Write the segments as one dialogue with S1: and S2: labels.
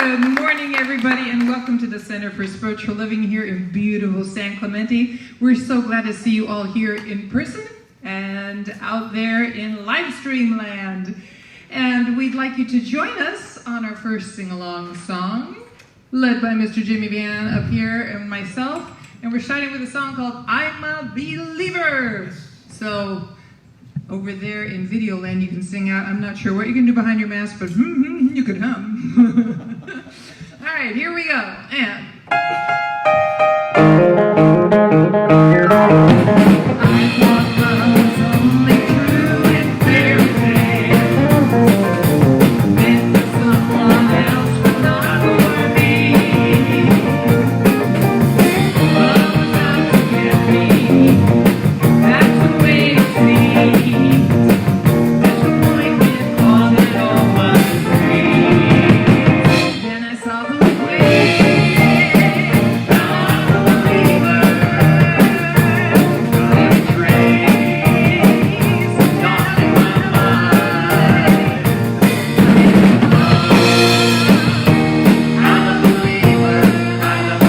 S1: Good morning, everybody, and welcome to the Center for Spiritual Living here in beautiful San Clemente. We're so glad to see you all here in person and out there in live stream land. And we'd like you to join us on our first sing-along song, led by Mr. Jimmy Van up here and myself. And we're starting with a song called I'm a Believer. So over there in video land, you can sing out. I'm not sure what you can do behind your mask, but you can hum. All right, here we go. And I thought love was only true in fairy tales, meant for someone else, but not for me. Love was out to get me. That's the way it seems. Disappointment haunted all my dreams. Then I saw the way. I'm a believer. Got a trace dawn in my mind. I'm a believer. I'm a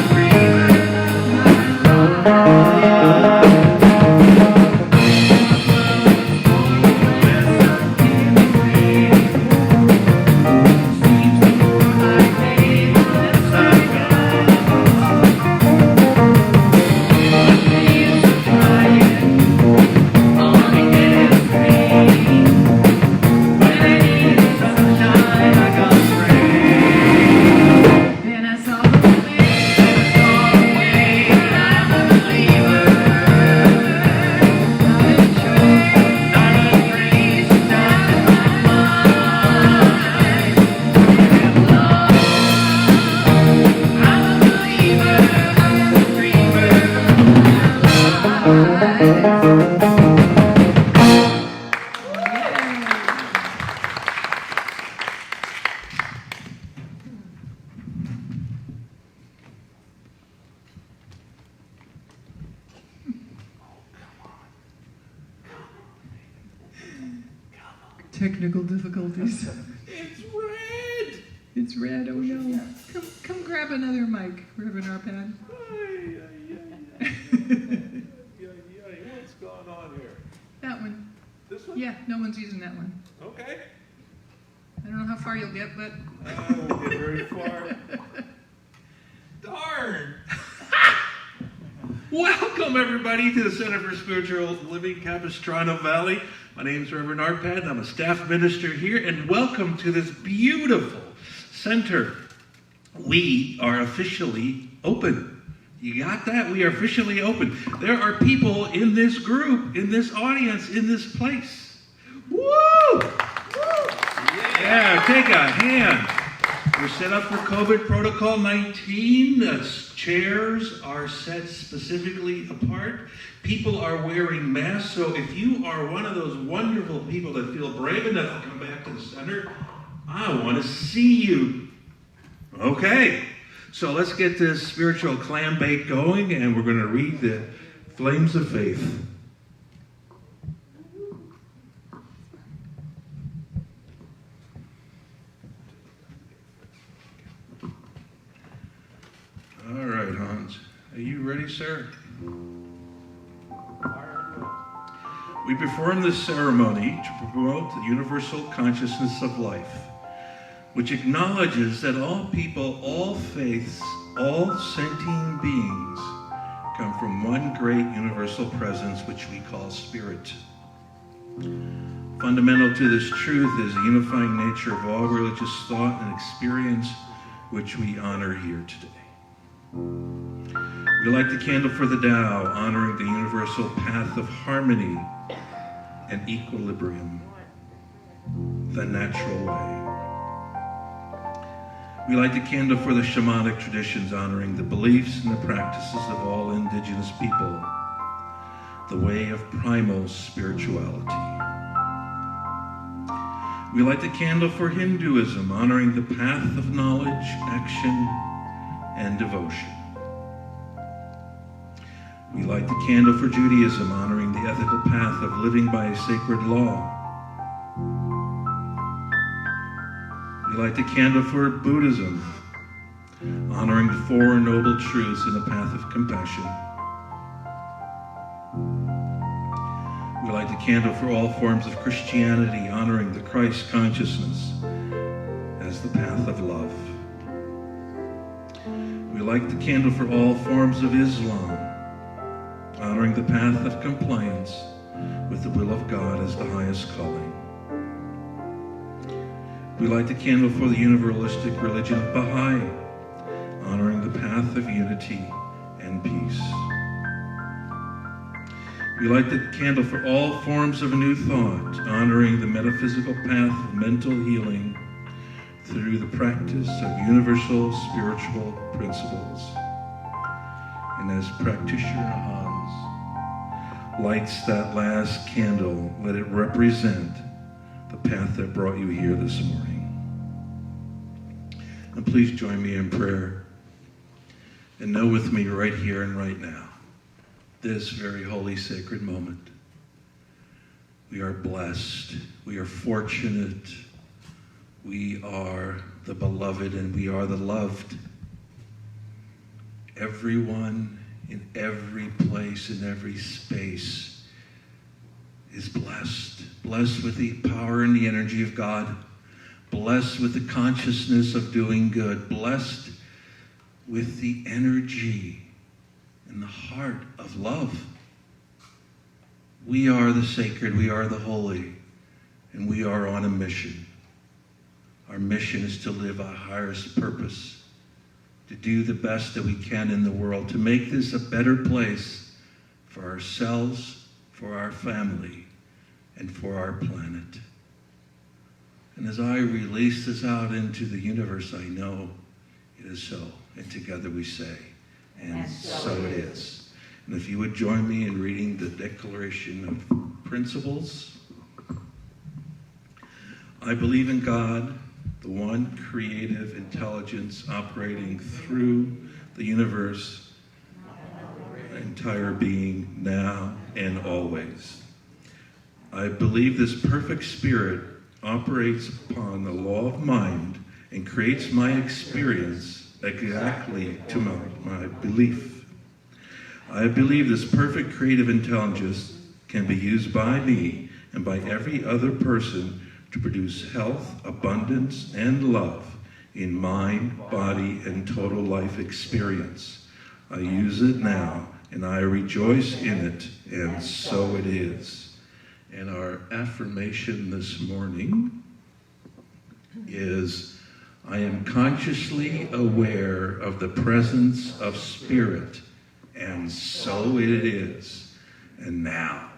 S1: Technical difficulties.
S2: It's red!
S1: It's red, oh no. Come grab another mic, Reverend Arpad.
S2: What's going on here?
S1: That one.
S2: This one?
S1: Yeah, no one's using that one.
S2: Okay.
S1: I don't know how far you'll get, but...
S2: I won't get very far. Darn! Welcome, everybody, to the Center for Spiritual Living, Capistrano Valley. My name is Reverend Arpad, and I'm a staff minister here, and welcome to this beautiful center. We are officially open. You got that? We are officially open. There are people in this group, in this audience, in this place. Woo! Yeah, take a hand. We're set up for COVID Protocol 19. The chairs are set specifically apart. People are wearing masks. So if you are one of those wonderful people that feel brave enough to come back to the center, I want to see you. Okay. So let's get this spiritual clam bake going, and we're going to read the Flames of Faith. All right, Hans. Are you ready, sir? We perform this ceremony to promote the universal consciousness of life, which acknowledges that all people, all faiths, all sentient beings come from one great universal presence, which we call spirit. Fundamental to this truth is the unifying nature of all religious thought and experience, which we honor here today. We light the candle for the Tao, honoring the universal path of harmony and equilibrium, the natural way. We light the candle for the shamanic traditions, honoring the beliefs and the practices of all indigenous people, the way of primal spirituality. We light the candle for Hinduism, honoring the path of knowledge, action, and devotion. We light the candle for Judaism, honoring the ethical path of living by a sacred law. We light the candle for Buddhism, honoring the Four Noble Truths in the path of compassion. We light the candle for all forms of Christianity, honoring the Christ consciousness as the path of love. We light the candle for all forms of Islam, honoring the path of compliance with the will of God as the highest calling. We light the candle for the universalistic religion of Baha'i, honoring the path of unity and peace. We light the candle for all forms of New Thought, honoring the metaphysical path of mental healing through the practice of universal spiritual principles. And as practitioner Hans lights that last candle, let it represent the path that brought you here this morning. And please join me in prayer. And know with me right here and right now, this very holy, sacred moment, we are blessed, we are fortunate, we are the beloved, and we are the loved. Everyone in every place, in every space, is blessed. Blessed with the power and the energy of God. Blessed with the consciousness of doing good. Blessed with the energy and the heart of love. We are the sacred, we are the holy, and we are on a mission. Our mission is to live our highest purpose, to do the best that we can in the world, to make this a better place for ourselves, for our family, and for our planet. And as I release this out into the universe, I know it is so. And together we say, and so it is. And if you would join me in reading the Declaration of Principles. I believe in God, the one creative intelligence operating through the universe, the entire being, now and always. I believe this perfect spirit operates upon the law of mind and creates my experience exactly to my belief. I believe this perfect creative intelligence can be used by me and by every other person to produce health, abundance, and love in mind, body, and total life experience. I use it now, and I rejoice in it, and so it is. And our affirmation this morning is, I am consciously aware of the presence of spirit, and so it is. And now,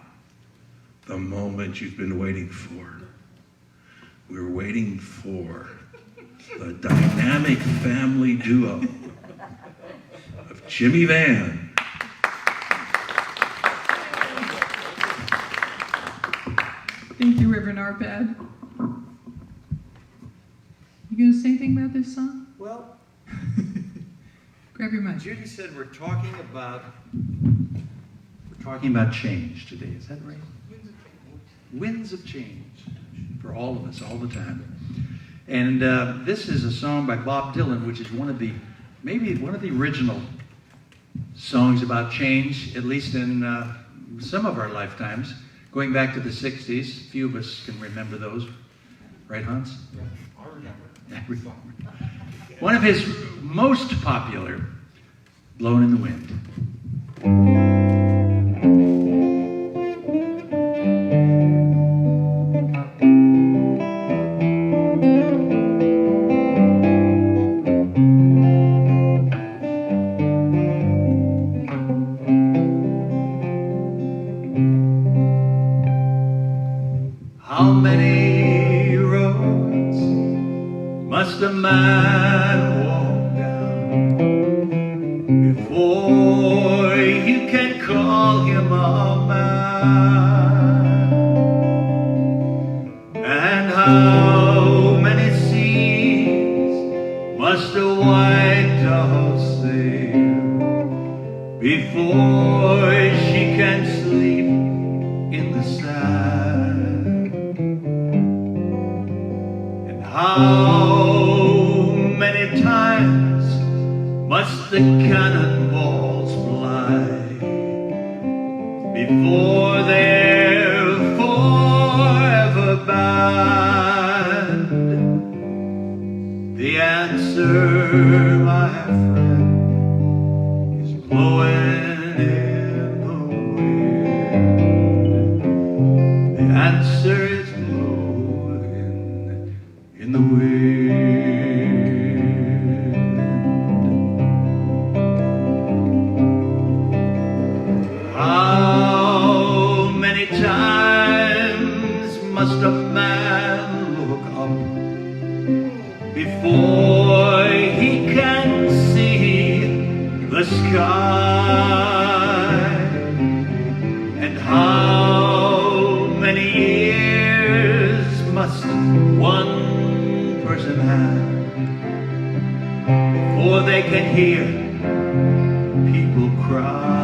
S2: the moment you've been waiting for. We're waiting for the dynamic family duo of Jimmy Van.
S1: Thank you, Reverend Arpad. You going to say anything about this song?
S3: Well,
S1: Grab your mic.
S3: Judy said we're talking about change today. Is that right? Winds of change for all of us, all the time. And this is a song by Bob Dylan, which is maybe one of the original songs about change, at least in some of our lifetimes. Going back to the 60s, few of us can remember those. Right, Hans?
S4: Yeah, I remember.
S3: One of his most popular, Blowin' in the Wind. How many roads must a man walk down before you can call him a man? And how many seas must a white dove sail before she can sleep in the sand? How many times must the cannonballs fly before they're forever banned? The answer, my friend, is blowing in the wind. The answer is blowing in the wind. How many times must a man look up before he can see the sky? And how many years must one person have before they can hear people cry?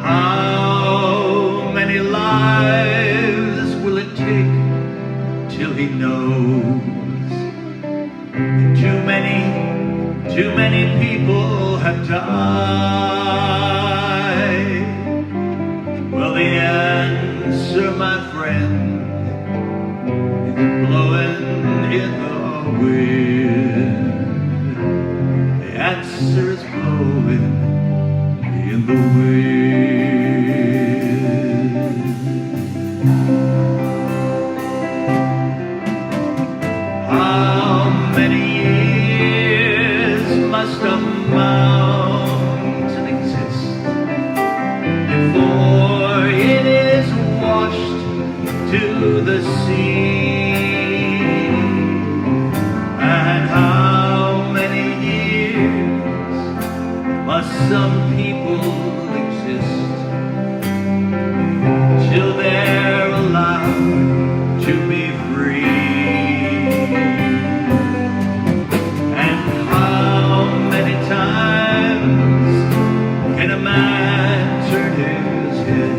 S3: How many lives will it take till he knows that too many people have died? Well, the answer, my friend, is blowing in the wind. The answer is blowing in the wind. How many years must a mountain exist before it is washed to the sea? And how many years must some people exist till they're allowed to be free? And how many times can a man turn his head,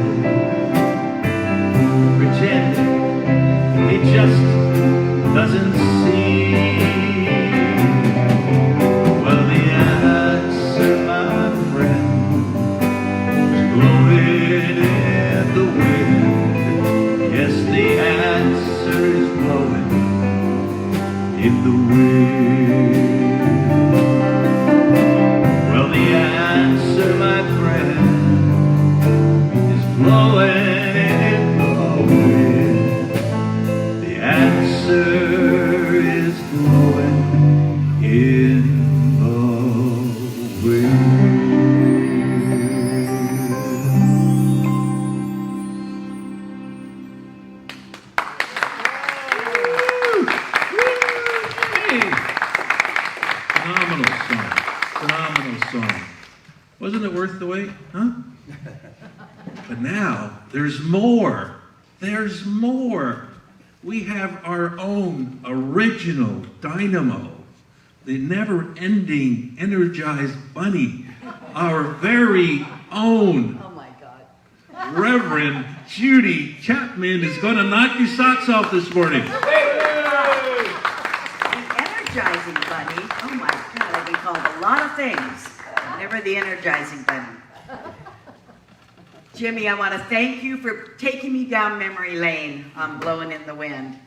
S3: pretend he just doesn't see? Well, the answer, my friend, is blowing in the wind. Yes, the answer is blowing in the wind. Well, the answer, my friend, is blowing in the wind. The answer is blowing in the wind.
S2: Hey! Phenomenal song. Phenomenal song. Wasn't it worth the wait? Huh? But now, there's more. There's more. We have our own original dynamo, the never-ending Energized Bunny, our very own
S5: Oh my God.
S2: Reverend Judy Chapman is going to knock your socks off this morning.
S5: The Energizing Bunny. Oh my God, I've been called a lot of things. Never the Energizing Bunny. Jimmy, I want to thank you for taking me down memory lane on Blowing in the Wind.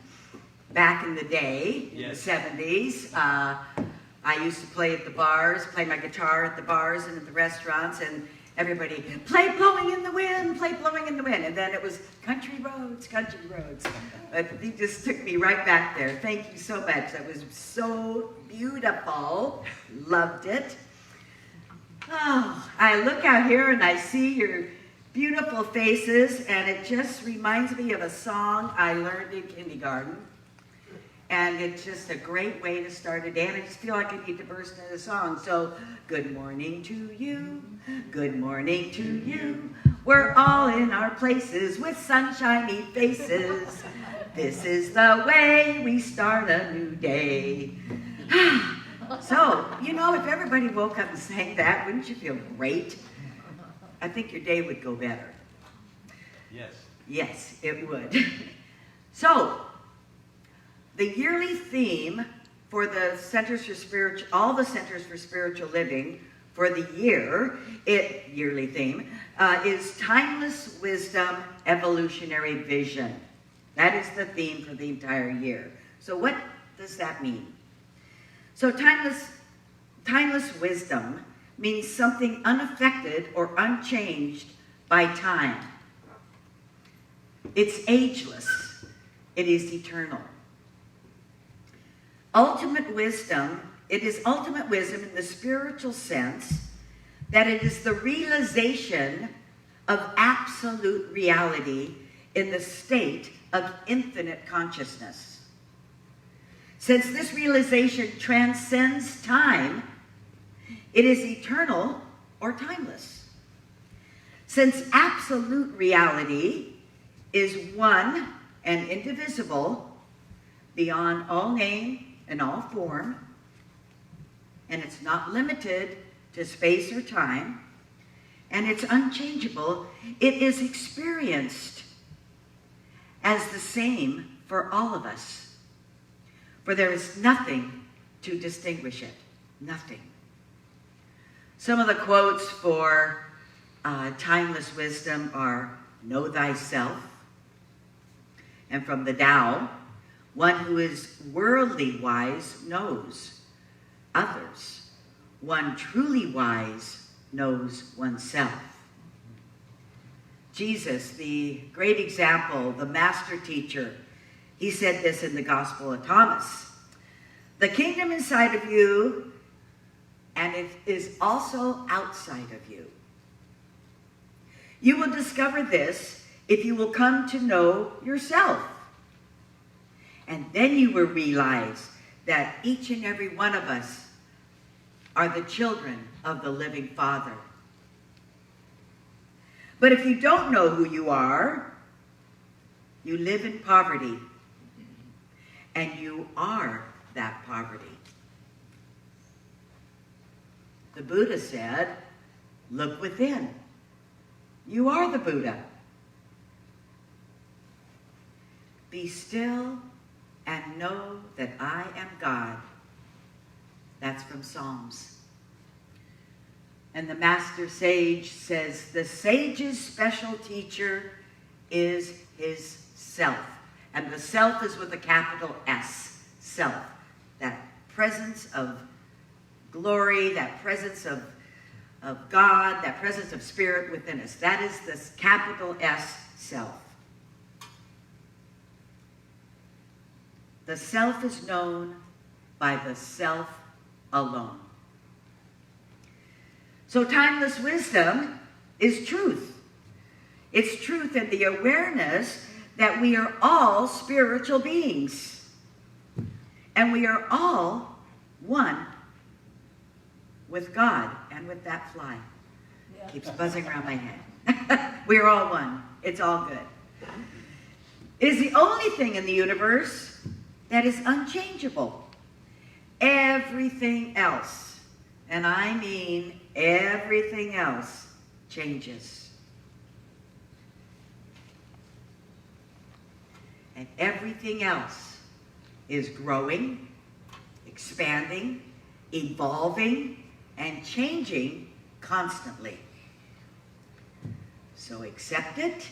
S5: Back in the day, in the 70s, I used to play at the bars, play my guitar at the bars and at the restaurants, and everybody, play Blowing in the Wind, play Blowing in the Wind. And then it was country roads, country roads. But he just took me right back there. Thank you so much. That was so beautiful. Loved it. Oh, I look out here and I see your beautiful faces, and it just reminds me of a song I learned in kindergarten. And it's just a great way to start a day, and I just feel like I need to burst into song. So, good morning to you, good morning to you. We're all in our places with sunshiny faces. This is the way we start a new day. So, you know, if everybody woke up and sang that, wouldn't you feel great? I think your day would go better.
S3: Yes.
S5: Yes, it would. So, the yearly theme for the Centers for Spiritual, all the Centers for Spiritual Living for the year, yearly theme, is Timeless Wisdom, Evolutionary Vision. That is the theme for the entire year. So what does that mean? So timeless wisdom means something unaffected or unchanged by time. It's ageless. It is eternal. Ultimate wisdom, it is ultimate wisdom in the spiritual sense that it is the realization of absolute reality in the state of infinite consciousness. Since this realization transcends time, it is eternal or timeless. Since absolute reality is one and indivisible, beyond all name and all form, and it's not limited to space or time, and it's unchangeable, it is experienced as the same for all of us. For there is nothing to distinguish it. Nothing. Some of the quotes for timeless wisdom are, know thyself. And from the Tao, one who is worldly wise knows others. One truly wise knows oneself. Jesus, the great example, the master teacher, he said this in the Gospel of Thomas. The kingdom inside of you, and it is also outside of you. You will discover this if you will come to know yourself. And then you will realize that each and every one of us are the children of the living Father. But if you don't know who you are, you live in poverty. And you are that poverty. The Buddha said, look within. You are the Buddha. Be still and know that I am God. That's from Psalms. And the Master Sage says, the sage's special teacher is his self. And the self is with a capital S, self. That presence of glory, that presence of God, that presence of spirit within us. That is this capital S, self. The self is known by the self alone. So timeless wisdom is truth. It's truth in the awareness that we are all spiritual beings. And we are all one with God and with that fly. Keeps buzzing around my head. We are all one. It's all good. It is the only thing in the universe that is unchangeable. Everything else, and I mean everything else, changes. And everything else is growing, expanding, evolving, and changing constantly. So accept it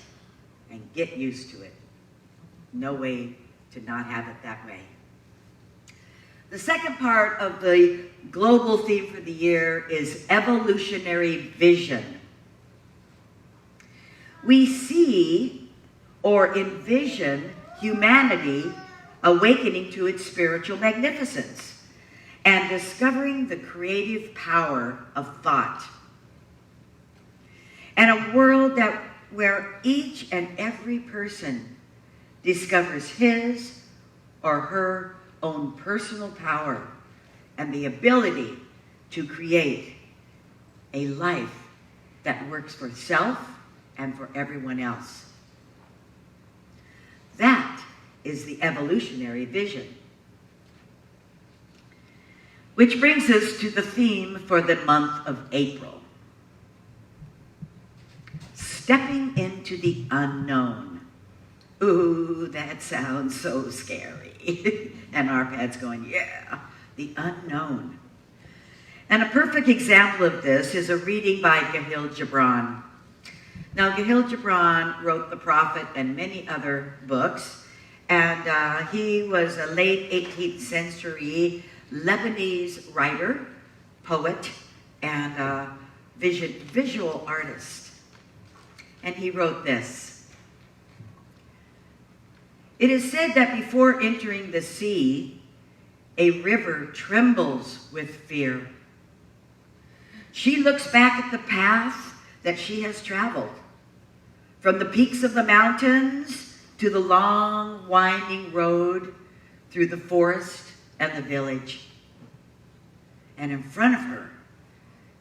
S5: and get used to it. No way to not have it that way. The second part of the global theme for the year is evolutionary vision. We see or envision humanity awakening to its spiritual magnificence and discovering the creative power of thought. And a world where each and every person discovers his or her own personal power and the ability to create a life that works for self and for everyone else. That is the evolutionary vision. Which brings us to the theme for the month of April. Stepping into the unknown. Ooh, that sounds so scary. And our Pad's going, yeah. the unknown. And a perfect example of this is a reading by Khalil Gibran. Now, Khalil Gibran wrote The Prophet and many other books, and he was a late 18th century Lebanese writer, poet, and visual artist. And he wrote this: "It is said that before entering the sea, a river trembles with fear. She looks back at the path that she has traveled, from the peaks of the mountains to the long, winding road through the forest and the village. And in front of her,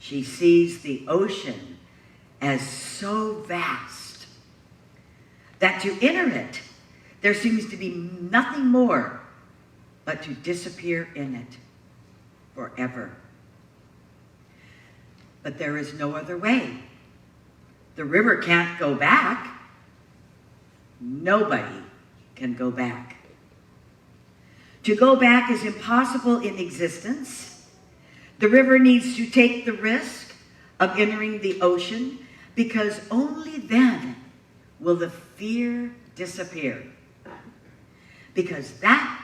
S5: she sees the ocean as so vast that to enter it, there seems to be nothing more but to disappear in it forever. But there is no other way. The river can't go back. Nobody can go back. To go back is impossible in existence. The river needs to take the risk of entering the ocean, because only then will the fear disappear. Because that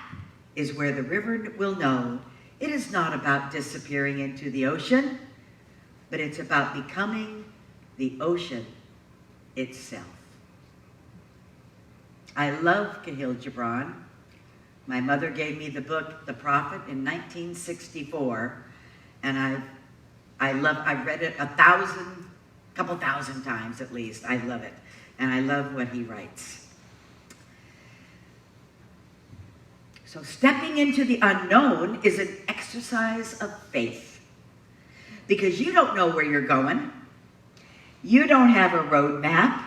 S5: is where the river will know it is not about disappearing into the ocean, but it's about becoming the ocean itself." I love Khalil Gibran. My mother gave me the book, The Prophet, in 1964, and I've read it couple thousand times at least. I love it, and I love what he writes. So stepping into the unknown is an exercise of faith, because you don't know where you're going. You don't have a roadmap.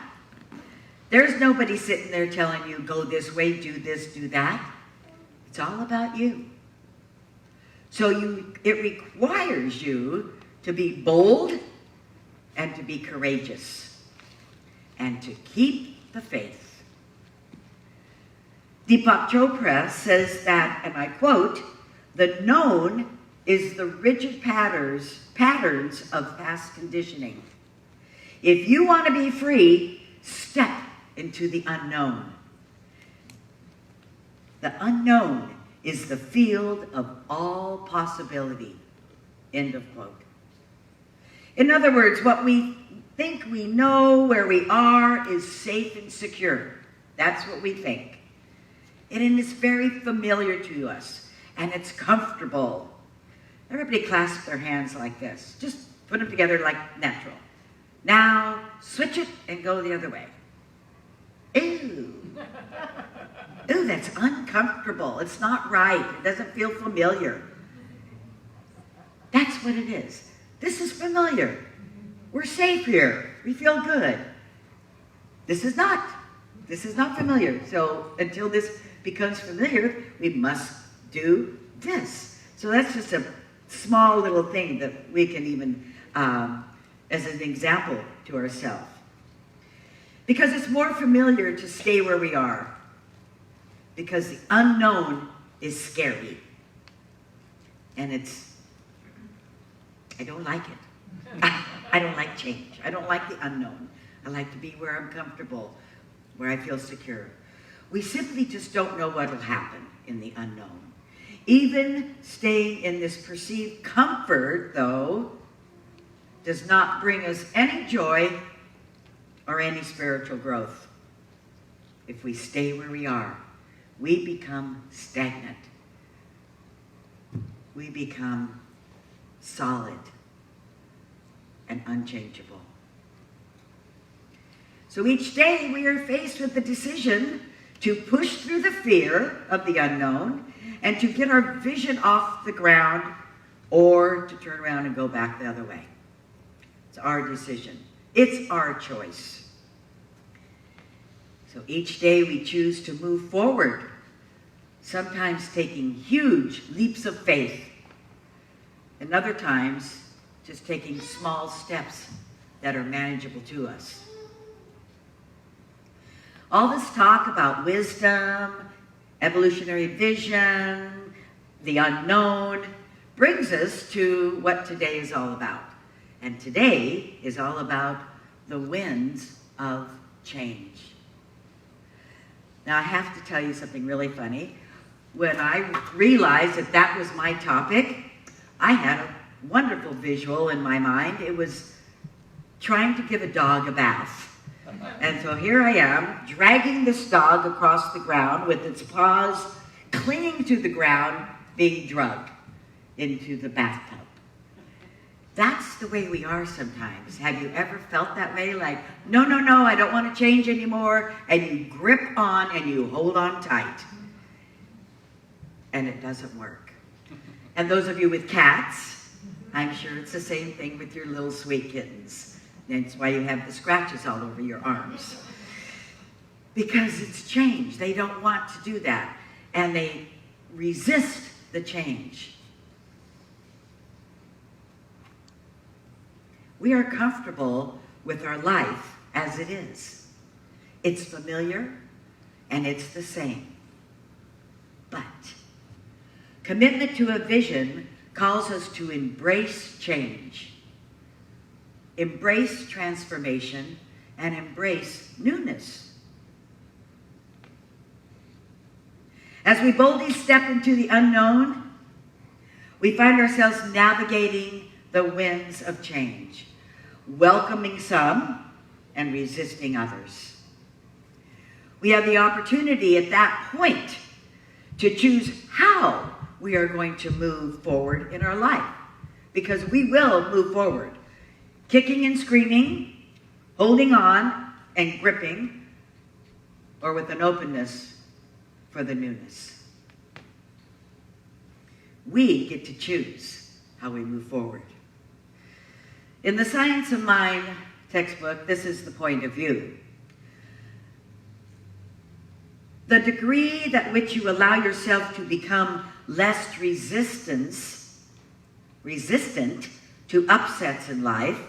S5: There's nobody sitting there telling you, go this way, do this, do that. It's all about you. So it requires you to be bold and to be courageous and to keep the faith. Deepak Chopra says that, and I quote, "The known is the rigid patterns of past conditioning. If you want to be free, step into the unknown. The unknown is the field of all possibility." End of quote. In other words, what we think we know where we are is safe and secure. That's what we think. And it's very familiar to us, and it's comfortable. Everybody clasp their hands like this. Just put them together like natural. Now, switch it and go the other way. Ew. Ooh, that's uncomfortable. It's not right. It doesn't feel familiar. That's what it is. This is familiar. We're safe here. We feel good. This is not. This is not familiar. So until this becomes familiar, we must do this. So that's just a small little thing that we can even, as an example to ourselves. Because it's more familiar to stay where we are. Because the unknown is scary. And I don't like it. I don't like change. I don't like the unknown. I like to be where I'm comfortable, where I feel secure. We simply just don't know what will happen in the unknown. Even staying in this perceived comfort, though, does not bring us any joy or any spiritual growth. If we stay where we are, we become stagnant. We become solid and unchangeable. So each day we are faced with the decision to push through the fear of the unknown and to get our vision off the ground, or to turn around and go back the other way. It's our decision. It's our choice. So each day we choose to move forward, sometimes taking huge leaps of faith, and other times just taking small steps that are manageable to us. All this talk about wisdom, evolutionary vision, the unknown, brings us to what today is all about. And today is all about the winds of change. Now, I have to tell you something really funny. When I realized that that was my topic, I had a wonderful visual in my mind. It was trying to give a dog a bath. And so here I am, dragging this dog across the ground with its paws clinging to the ground, being drugged into the bathtub. That's the way we are sometimes. Have you ever felt that way? Like, no, I don't want to change anymore. And you grip on and you hold on tight. And it doesn't work. And those of you with cats, I'm sure it's the same thing with your little sweet kittens. That's why you have the scratches all over your arms. Because it's change. They don't want to do that. And they resist the change. We are comfortable with our life as it is. It's familiar and it's the same. But commitment to a vision calls us to embrace change, embrace transformation, and embrace newness. As we boldly step into the unknown, we find ourselves navigating the winds of change, welcoming some and resisting others. We have the opportunity at that point to choose how we are going to move forward in our life, because we will move forward, kicking and screaming, holding on and gripping, or with an openness for the newness. We get to choose how we move forward. In the Science of Mind textbook, this is the point of view. The degree that which you allow yourself to become less resistant to upsets in life,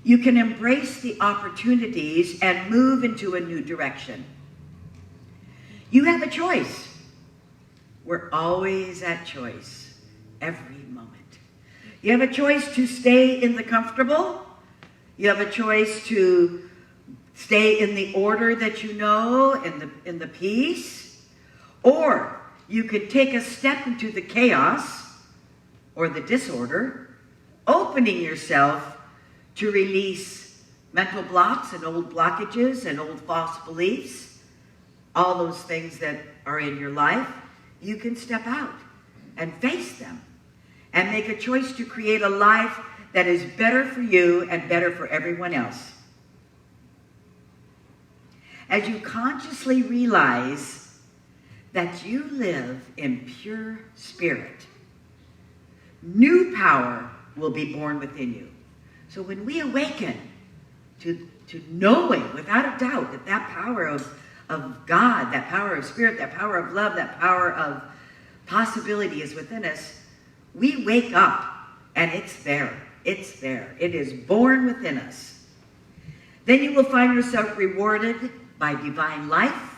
S5: you can embrace the opportunities and move into a new direction. You have a choice. We're always at choice, every moment. You have a choice to stay in the comfortable. You have a choice to stay in the order that you know, in the peace. Or you could take a step into the chaos or the disorder, opening yourself to release mental blocks and old blockages and old false beliefs, all those things that are in your life. You can step out and face them and make a choice to create a life that is better for you and better for everyone else. As you consciously realize that you live in pure spirit, new power will be born within you. So when we awaken to knowing without a doubt that that power of God, that power of spirit, that power of love, that power of possibility is within us, we wake up and it's there. It's there. It is born within us. Then you will find yourself rewarded by divine life,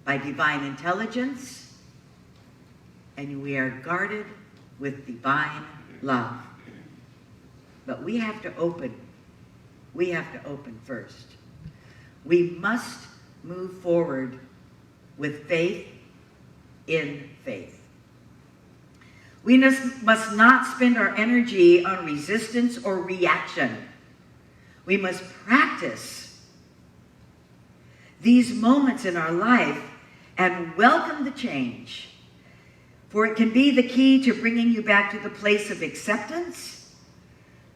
S5: by divine intelligence, and we are guarded with divine love. But we have to open. We have to open first. We must move forward with faith in faith. We must not spend our energy on resistance or reaction. We must practice these moments in our life and welcome the change, for it can be the key to bringing you back to the place of acceptance,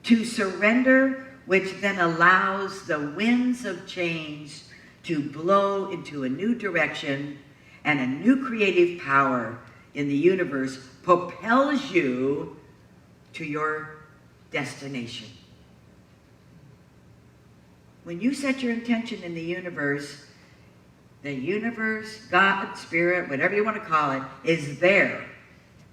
S5: to surrender, which then allows the winds of change to blow into a new direction, and a new creative power in the universe propels you to your destination. When you set your intention in the universe, God, Spirit, whatever you want to call it, is there.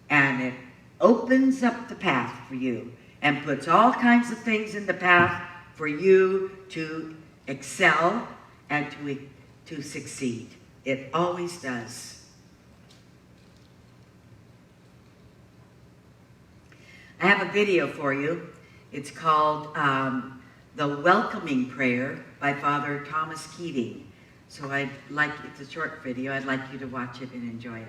S5: And it opens up the path for you and puts all kinds of things in the path for you to excel and to succeed. It always does. I have a video for you. It's called The Welcoming Prayer by Father Thomas Keating. So it's a short video. I'd like you to watch it and enjoy it.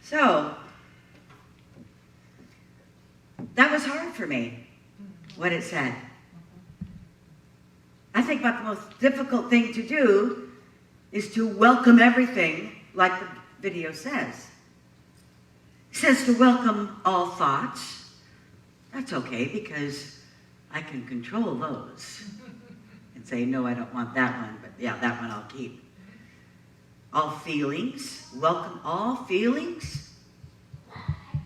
S5: So, that was hard for me, what it said. I think about the most difficult thing to do is to welcome everything like the video says. It says to welcome all thoughts. That's okay because I can control those and say, no, I don't want that one, but yeah, that one I'll keep. All feelings, welcome all feelings.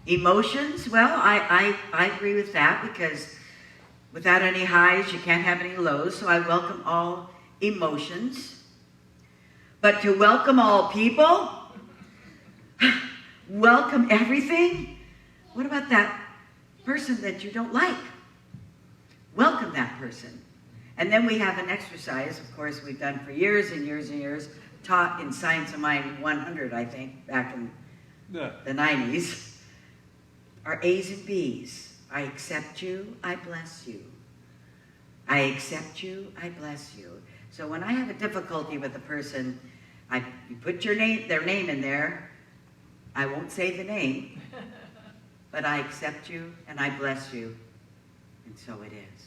S5: Emotions, well, I agree with that, because without any highs, you can't have any lows. So I welcome all emotions. But to welcome all people, welcome everything, what about that person that you don't like? Welcome that person. And then we have an exercise, of course, we've done for years and years and years, taught in Science of Mind 100, I think, back in the 90s. Our A's and B's. I accept you, I bless you. I accept you, I bless you. So when I have a difficulty with a person, you put their name in there. I won't say the name, but I accept you and I bless you. And so it is.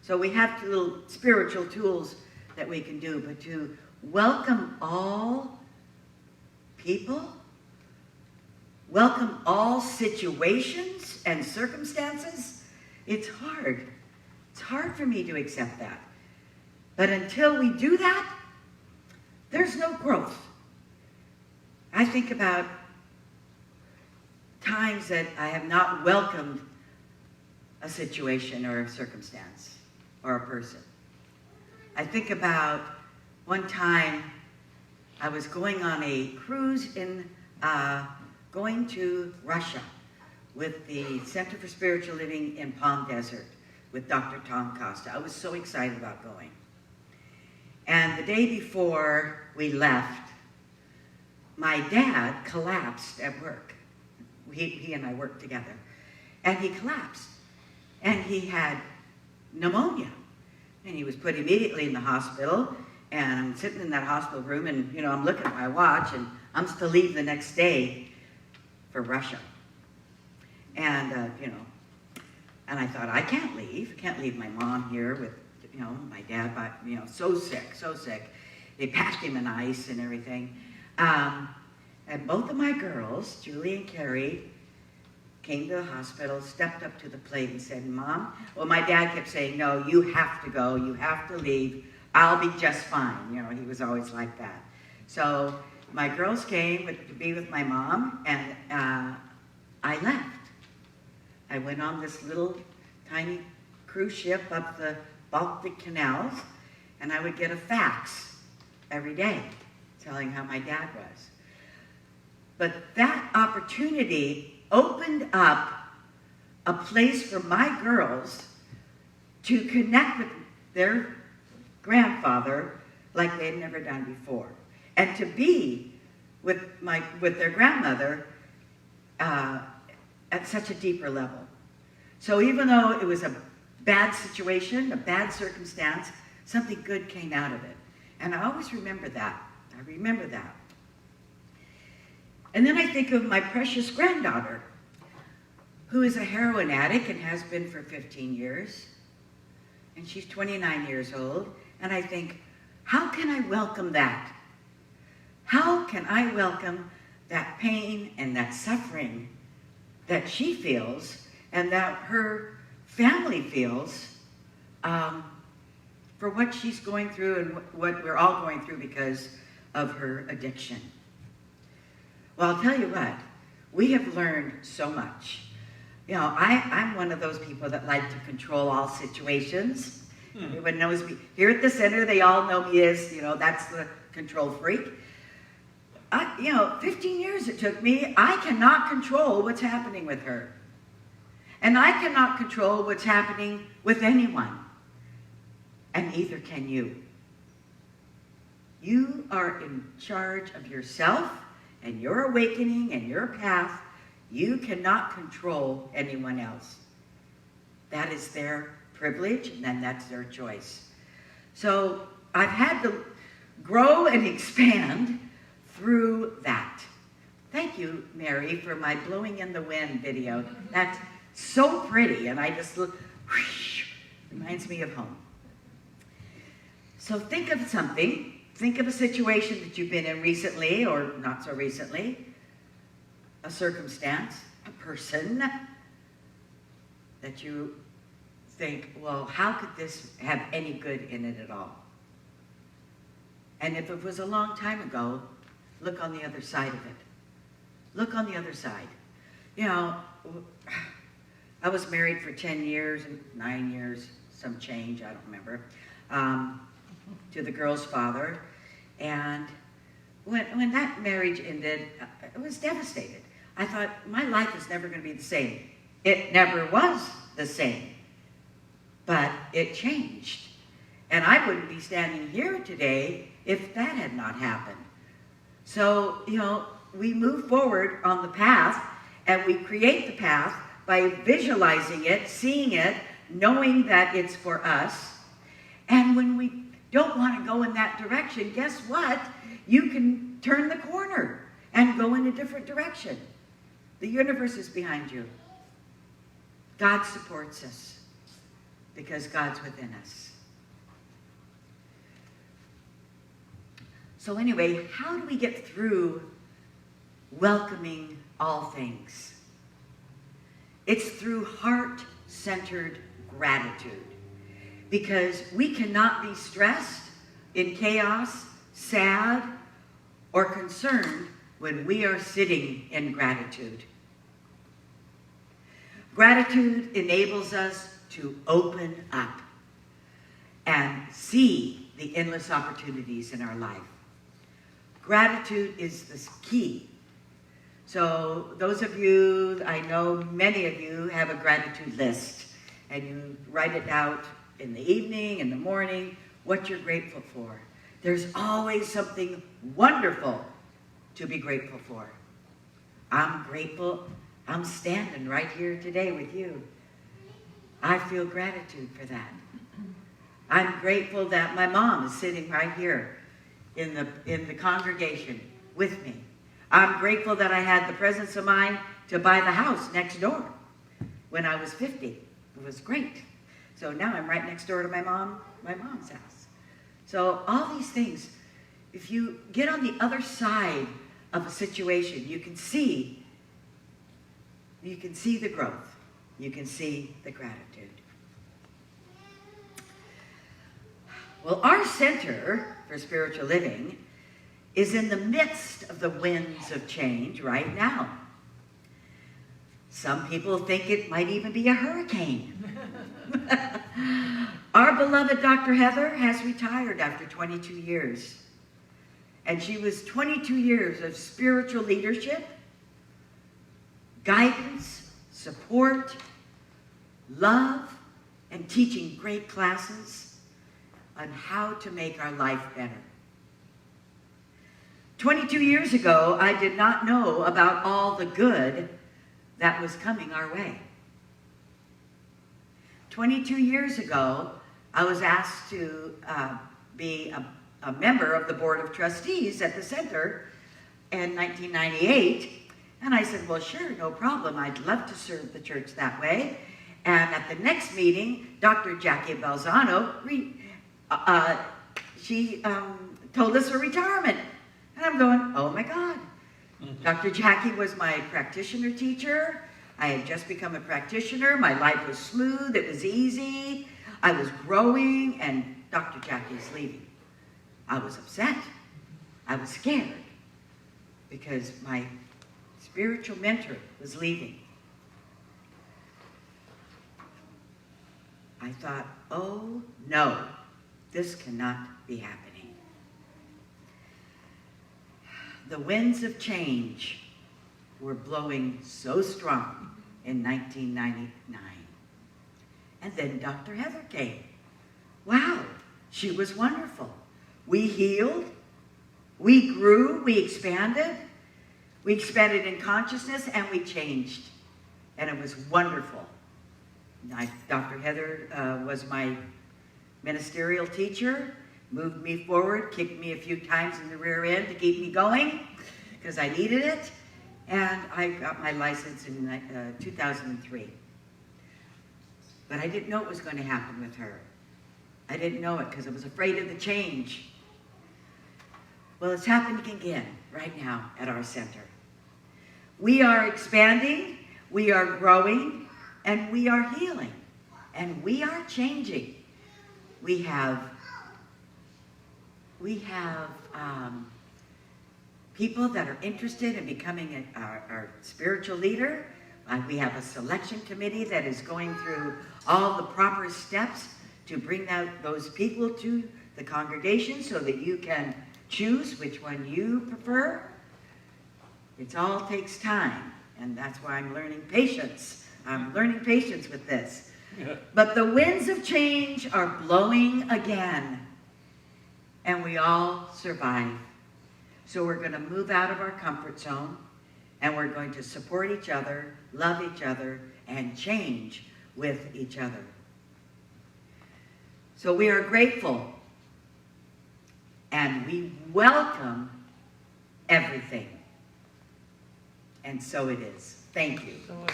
S5: So we have little spiritual tools that we can do, but to welcome all people, welcome all situations and circumstances, it's hard. It's hard for me to accept that. But until we do that, there's no growth. I think about times that I have not welcomed a situation or a circumstance or a person. I think about one time I was going on a cruise going to Russia with the Center for Spiritual Living in Palm Desert with Dr. Tom Costa. I was so excited about going. And the day before we left, my dad collapsed at work. He and I worked together. And he collapsed. And he had pneumonia. And he was put immediately in the hospital. And I'm sitting in that hospital room, and, you know, I'm looking at my watch, and I'm supposed to leave the next day for Russia. And, you know, and I thought, I can't leave my mom here with, you know, my dad, but, you know, so sick. They packed him in ice and everything. And both of my girls, Julie and Carrie, came to the hospital, stepped up to the plate and said, Mom, well, my dad kept saying, no, you have to go, you have to leave, I'll be just fine. You know, he was always like that. So my girls came to be with my mom, and I left. I went on this little tiny cruise ship up the Baltic canals, and I would get a fax every day telling how my dad was. But that opportunity opened up a place for my girls to connect with their grandfather like they had never done before, and to be with their grandmother at such a deeper level. So even though it was a bad situation, a bad circumstance, something good came out of it. And I always remember that. I remember that. And then I think of my precious granddaughter, who is a heroin addict and has been for 15 years. And she's 29 years old. And I think, how can I welcome that? How can I welcome that pain and that suffering that she feels and that her family feels for what she's going through and what we're all going through because of her addiction? Well, I'll tell you what, we have learned so much. You know, I'm one of those people that like to control all situations. Everyone knows me. Here at the center, they all know me as, you know, that's the control freak. 15 years it took me. I cannot control what's happening with her. And I cannot control what's happening with anyone. And neither can you. You are in charge of yourself and your awakening and your path. You cannot control anyone else. That is their privilege, and then that's their choice. So I've had to grow and expand through that. Thank you, Mary, for my Blowing in the Wind video. That's so pretty, and I just look, whoosh, reminds me of home. So think of something. Think of a situation that you've been in recently or not so recently, a circumstance, a person that you think, well, how could this have any good in it at all? And if it was a long time ago, look on the other side of it. Look on the other side. You know, I was married for 10 years, 9 years, some change, I don't remember, to the girl's father. And when that marriage ended, I was devastated. I thought, my life is never going to be the same. It never was the same. But it changed. And I wouldn't be standing here today if that had not happened. So, you know, we move forward on the path, and we create the path by visualizing it, seeing it, knowing that it's for us. And when we don't want to go in that direction, guess what? You can turn the corner and go in a different direction. The universe is behind you. God supports us because God's within us. So anyway, how do we get through welcoming all things? It's through heart-centered gratitude. Because we cannot be stressed, in chaos, sad, or concerned when we are sitting in gratitude. Gratitude enables us to open up and see the endless opportunities in our life. Gratitude is the key. So those of you, I know many of you have a gratitude list, and you write it out in the evening, in the morning, what you're grateful for. There's always something wonderful to be grateful for. I'm grateful I'm standing right here today with you. I feel gratitude for that. I'm grateful that my mom is sitting right here in the congregation with me. I'm grateful that I had the presence of mind to buy the house next door when I was 50. It was great. So now I'm right next door to my mom's house. So all these things, if you get on the other side of a situation, you can see the growth. You can see the gratitude. Well, our Center for Spiritual Living is in the midst of the winds of change right now. Some people think it might even be a hurricane. Our beloved Dr. Heather has retired after 22 years. And she was 22 years of spiritual leadership, guidance, support, love, and teaching great classes on how to make our life better. 22 years ago, I did not know about all the good that was coming our way. 22 years ago, I was asked to be a member of the Board of Trustees at the Center in 1998. And I said, well, sure, no problem. I'd love to serve the church that way. And at the next meeting, Dr. Jackie Balzano, she told us her retirement. And I'm going, oh my God. Dr. Jackie was my practitioner teacher. I had just become a practitioner. My life was smooth. It was easy. I was growing, and Dr. Jackie is leaving. I was upset. I was scared because my spiritual mentor was leaving. I thought, oh no, this cannot be happening. The winds of change were blowing so strong in 1999. And then Dr. Heather came. Wow, she was wonderful. We healed, we grew, we expanded in consciousness, and we changed. And it was wonderful. Dr. Heather was my ministerial teacher, moved me forward, kicked me a few times in the rear end to keep me going, because I needed it. And I got my license in 2003. But I didn't know it was going to happen with her. I didn't know it because I was afraid of the change. Well, it's happening again right now at our center. We are expanding, we are growing, and we are healing, and we are changing. We have people that are interested in becoming our spiritual leader. We have a selection committee that is going through all the proper steps to bring out those people to the congregation so that you can choose which one you prefer. It all takes time, and that's why I'm learning patience. I'm learning patience with this. But the winds of change are blowing again, and we all survive. So we're going to move out of our comfort zone, and we're going to support each other, love each other, and change with each other. So we are grateful, and we welcome everything. And so it is. Thank you. Thank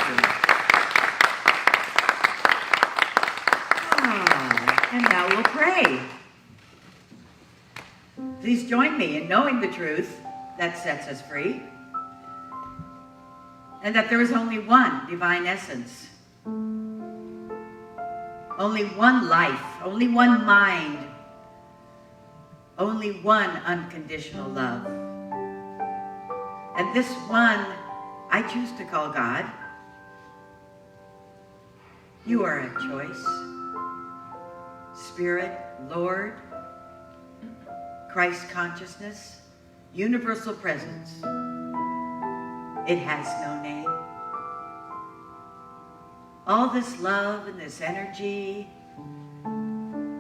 S5: you. And now we'll pray. Please join me in knowing the truth that sets us free, and that there is only one divine essence, only one life, only one mind, only one unconditional love. And this one I choose to call God. You are a choice. Spirit, Lord, Christ consciousness, universal presence. It has no name. All this love and this energy,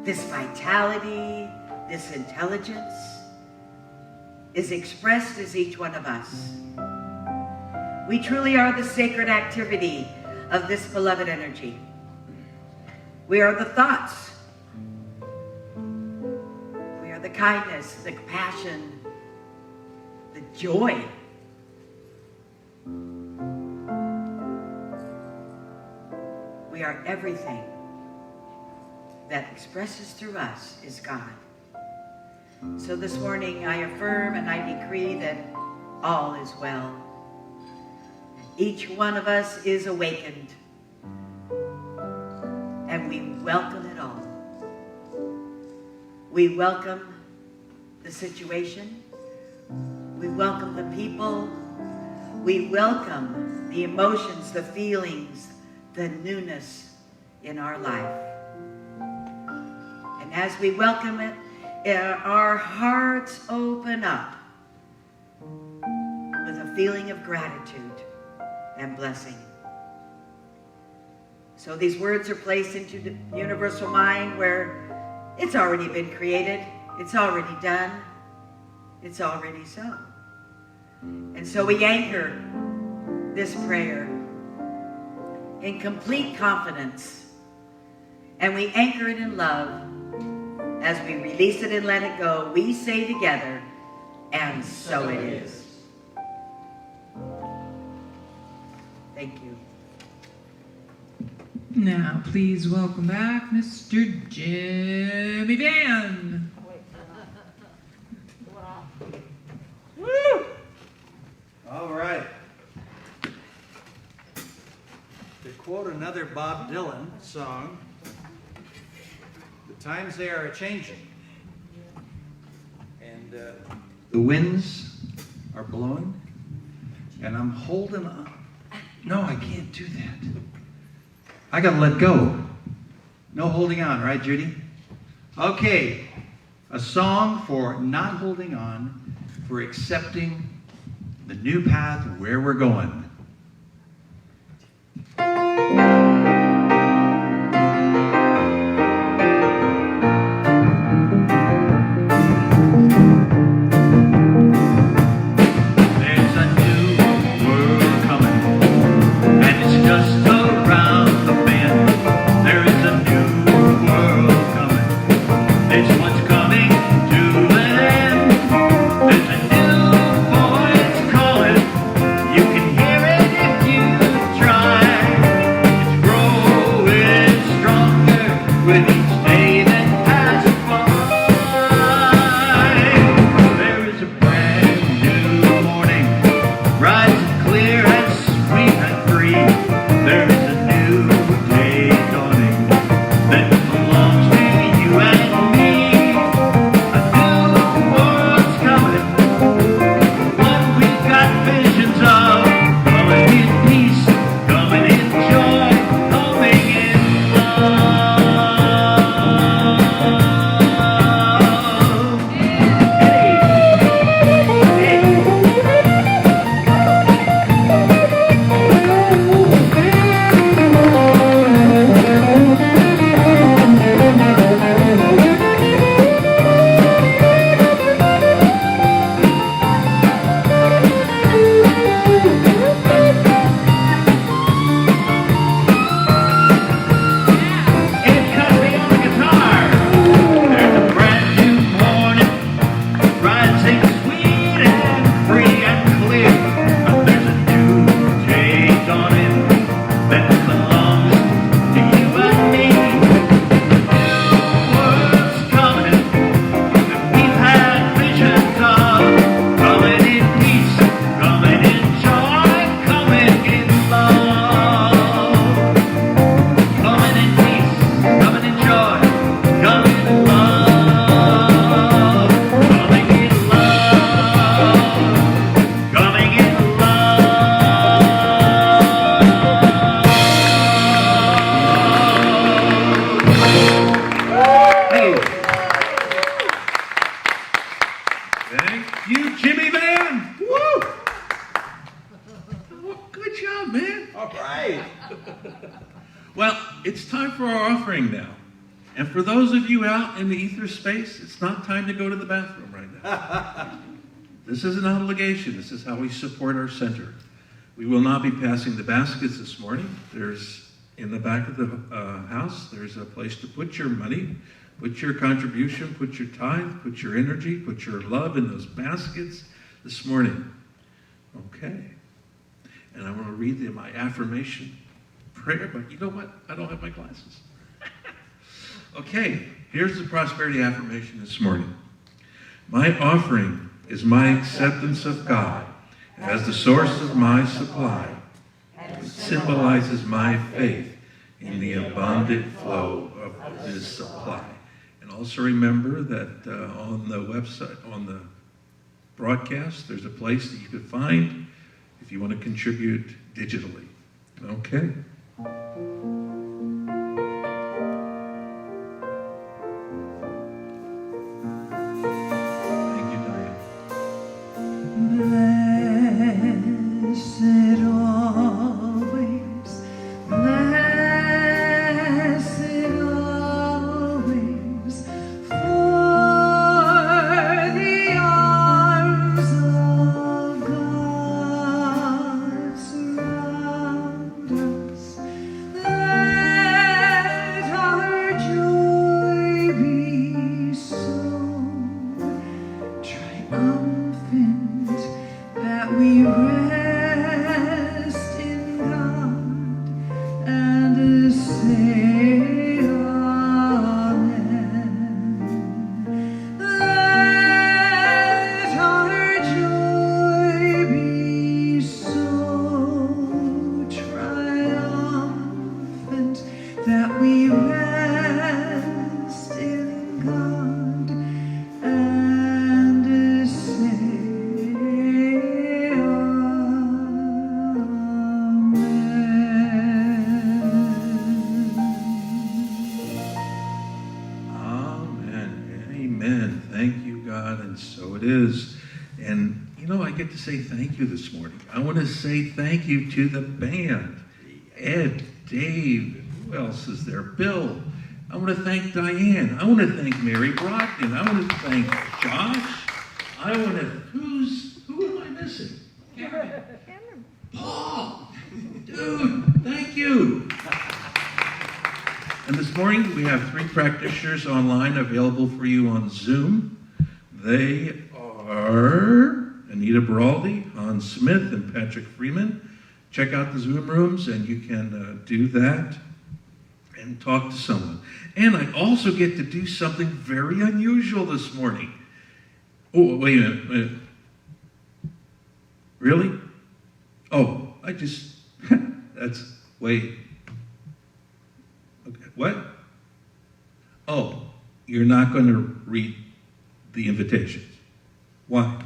S5: this vitality, this intelligence is expressed as each one of us. We truly are the sacred activity of this beloved energy. We are the thoughts. We are the kindness, the compassion, the joy. We are everything that expresses through us is God. So this morning I affirm and I decree that all is well. Each one of us is awakened, and we welcome it all. We welcome the situation. We welcome the people. We welcome the emotions, the feelings, the newness in our life. And as we welcome it, our hearts open up with a feeling of gratitude and blessing. So these words are placed into the universal mind where it's already been created, it's already done, it's already so. And so we anchor this prayer in complete confidence, and we anchor it in love. As we release it and let it go, we say together, and so it is. Thank you.
S1: Now, please welcome back Mr. Jimmy Van.
S3: Woo! All right. To quote another Bob Dylan song, the times they are a-changing. And the winds are blowing, and I'm holding on. No, I can't do that. I gotta let go. No holding on, right, Judy? Okay, a song for not holding on, for accepting the new path where we're going.
S6: You can hear it.
S2: Jimmy Van. Woo! Oh, good job, man.
S3: All right.
S2: Well, it's time for our offering now. And for those of you out in the ether space, it's not time to go to the bathroom right now. This is an obligation. This is how we support our center. We will not be passing the baskets this morning. There's, in the back of the house, there's a place to put your money, put your contribution, put your tithe, put your energy, put your love in those baskets this morning. Okay. And I want to read my affirmation prayer, but you know what? I don't have my glasses. Okay, here's the prosperity affirmation this morning. My offering is my acceptance of God as the source of my supply. It symbolizes my faith in the abundant flow of His supply. And also remember that on the website, on the broadcast, there's a place that you can find if you want to contribute digitally. Okay. Thank you, Diane.
S6: Blessed always, blessed always, for the arms of God surround us. Let our joy be so triumphant that we rest in God and say Amen. Let our joy be so triumphant that we rest in God and say
S2: Amen. Amen. Thank you, God, and so it is. And, you know, I get to say thank you this morning. I want to say thank you to the band. Ed, Dave, who else is there? Bill. I want to thank Diane. I want to thank Mary Brogdon. I want to thank Josh. I want to, who am I missing? Paul. Dude, thank you. And this morning we have 3 practitioners online available for you on Zoom. They are Anita Baraldi, Hans Smith, and Patrick Freeman. Check out the Zoom rooms and you can do that and talk to someone. And I also get to do something very unusual this morning. Oh, wait a minute. Really? Oh, wait. Okay, what? Oh, you're not going to read the invitations. Why?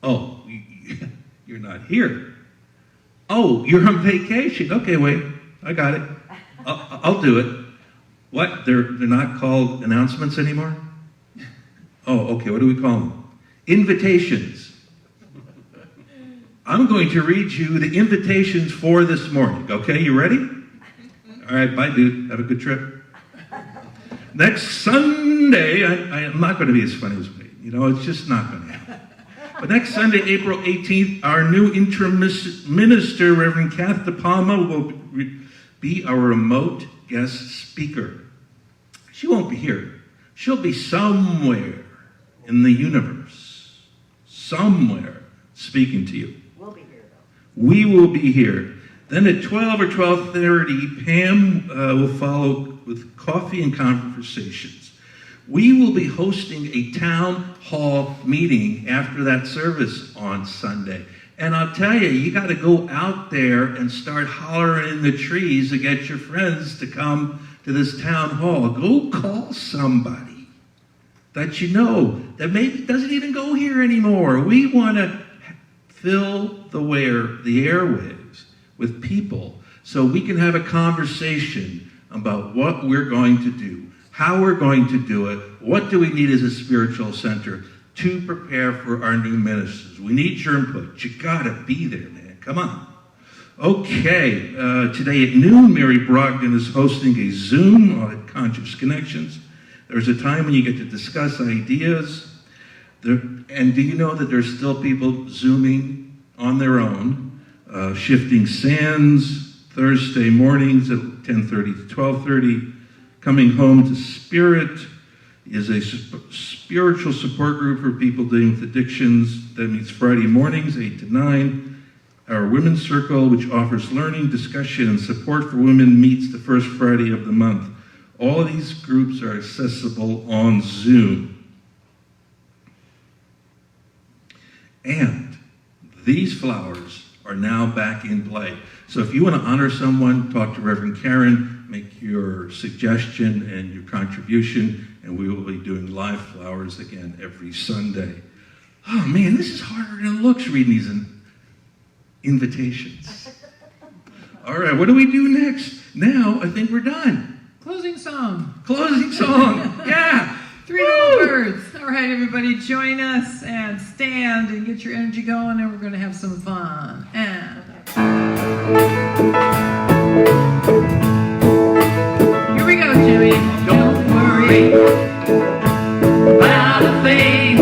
S2: Oh, you're not here. Oh, you're on vacation. Okay, wait, I got it. I'll do it. What? They're not called announcements anymore? Oh, okay, what do we call them? Invitations. I'm going to read you the invitations for this morning. Okay, you ready? All right, bye, dude. Have a good trip. Next Sunday, I'm not going to be as funny as me. You know, it's just not going to happen. But next Sunday, April 18th, our new interim minister, Reverend Kath De Palma, will be our remote guest speaker. She won't be here. She'll be somewhere in the universe, somewhere speaking to you.
S5: We'll be here, though.
S2: We will be here. Then at 12 or 12:30, Pam will follow with coffee and conversations. We will be hosting a town hall meeting after that service on Sunday. And I'll tell you, you got to go out there and start hollering in the trees to get your friends to come to this town hall. Go call somebody that you know that maybe doesn't even go here anymore. We want to fill the airwaves with people so we can have a conversation about what we're going to do, how we're going to do it, what do we need as a spiritual center. to prepare for our new ministers. We need your input. You gotta be there, man. Come on. Okay, today at noon, Mary Brogdon is hosting a Zoom on Conscious Connections. There's a time when you get to discuss ideas. And do you know that there's still people Zooming on their own? Shifting Sands, Thursday mornings at 10:30 to 12:30. Coming Home to Spirit is a spiritual support group for people dealing with addictions that meets Friday mornings, 8 to 9. Our Women's Circle, which offers learning, discussion, and support for women, meets the first Friday of the month. All of these groups are accessible on Zoom. And these flowers are now back in play. So if you want to honor someone, talk to Reverend Karen, make your suggestion and your contribution, and we will be doing live flowers again every Sunday. Oh man, this is harder than it looks reading these invitations. All right, what do we do next? Now, I think we're done.
S1: Closing song.
S2: Closing song. Yeah.
S1: Three Little Birds. All right, everybody, join us and stand and get your energy going, and we're going to have some fun. And here we go, Jimmy. Don't worry about a thing,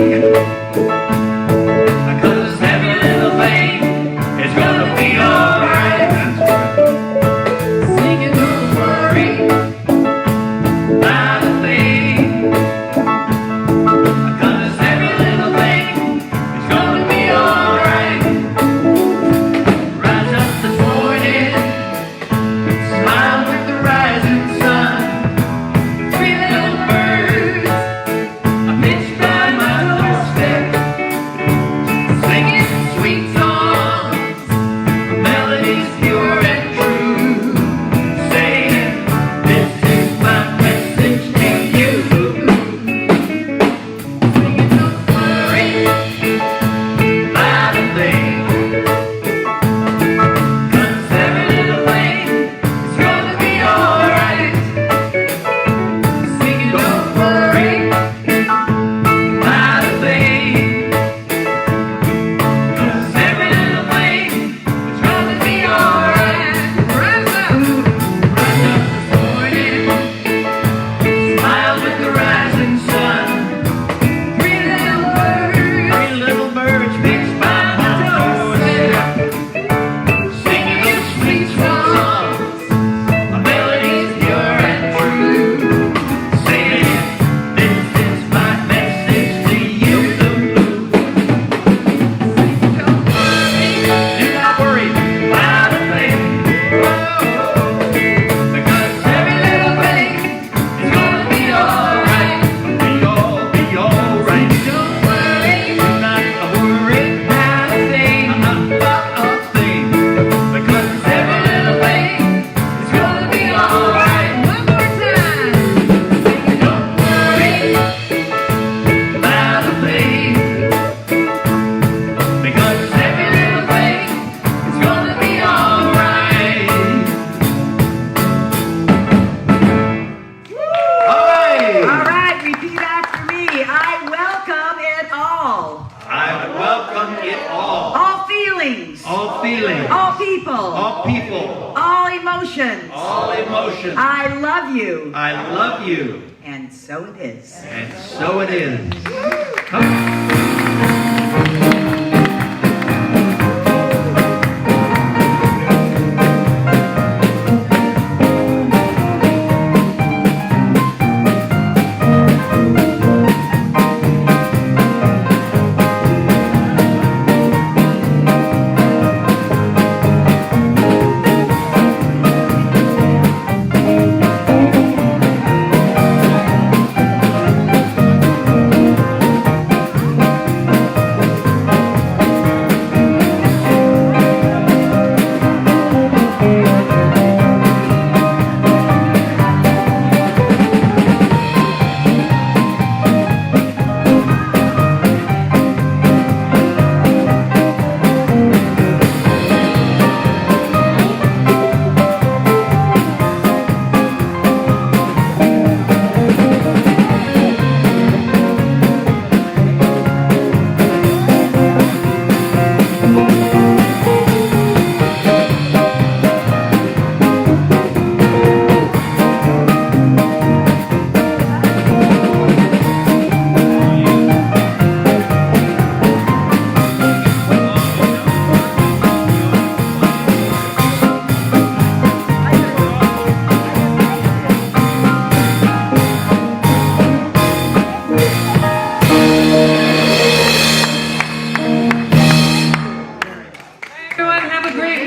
S1: because every little thing is going to be all right. Sing it, don't worry about a thing, because every little thing is going to be all right. Rise up this morning, smile with the rising sun. Three little birds are pitched by my doorstep, singing sweet songs, melodies pure and true, saying, this is my message to you. Singing, don't worry about a thing, 'cause every little thing is gonna be alright. Singing, don't worry about a thing, 'cause every little thing is gonna be alright. Rise up this morning, smile with the rising sun. Three little birds pitched by my doorstep, singing those sweet songs, a melodies pure and true, saying, this is my message to you. Don't worry, do not worry about a thing, because every little thing is gonna be alright. Be alright. Don't worry, do not worry about a thing, about a thing, because every little thing is gonna be alright. One more time. Don't worry about a thing, because every little thing is gonna be alright.
S5: All right, repeat after me. I welcome it all.
S3: I welcome it all.
S5: All feelings.
S3: All feelings.
S5: All people.
S3: All people.
S5: All emotions.
S3: All emotions.
S5: I love you.
S3: I love you.
S5: And so it is.
S3: And so it is. Come.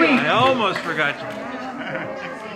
S1: wait.
S7: I almost forgot you.